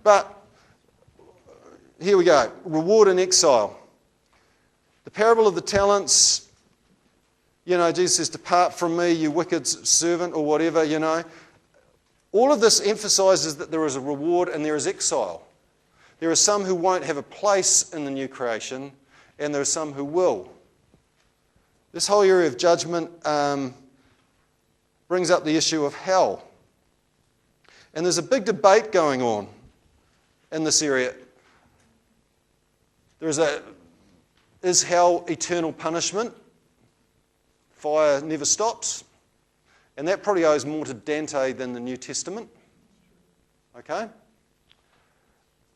But here we go. Reward in exile. The parable of the talents, Jesus says, depart from me, you wicked servant, or whatever, All of this emphasizes that there is a reward and there is exile. There are some who won't have a place in the new creation, and there are some who will. This whole area of judgment brings up the issue of hell. And there's a big debate going on in this area. Is hell eternal punishment? Fire never stops. And that probably owes more to Dante than the New Testament. Okay?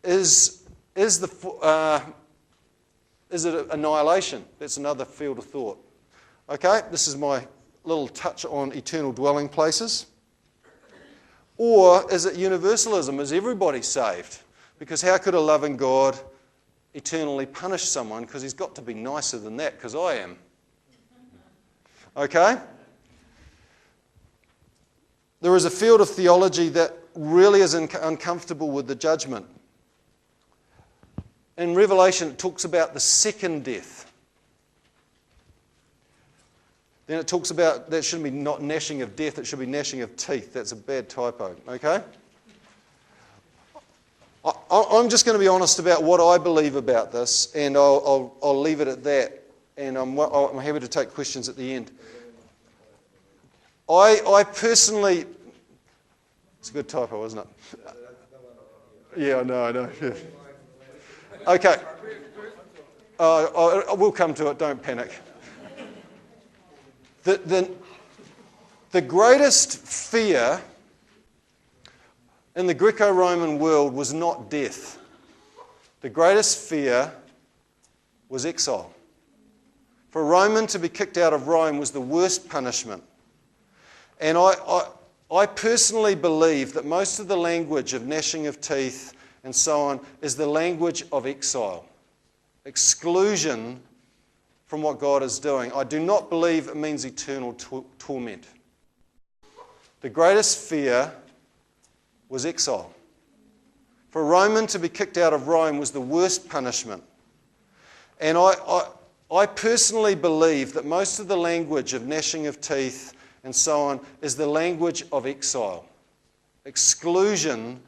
Is it annihilation? That's another field of thought. Okay? This is my little touch on eternal dwelling places. Or is it universalism? Is everybody saved? Because how could a loving God eternally punish someone? Because he's got to be nicer than that, because I am. Okay? There is a field of theology that really is uncomfortable with the judgment. In Revelation, it talks about the second death. Then it talks about, that shouldn't be not gnashing of death, it should be gnashing of teeth. That's a bad typo, okay? I'm just going to be honest about what I believe about this, and I'll leave it at that. And I'm happy to take questions at the end. I personally... It's a good typo, isn't it? Yeah, I know. Yeah. Okay. We'll come to it, don't panic. The greatest fear in the Greco-Roman world was not death. The greatest fear was exile. For a Roman to be kicked out of Rome was the worst punishment. And I personally believe that most of the language of gnashing of teeth and so on is the language of exile. Exclusion from what God is doing. I do not believe it means eternal torment. The greatest fear was exile. For a Roman to be kicked out of Rome was the worst punishment. And I personally believe that most of the language of gnashing of teeth and so on is the language of exile. Exclusion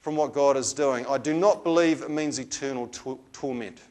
from what God is doing. I do not believe it means eternal torment.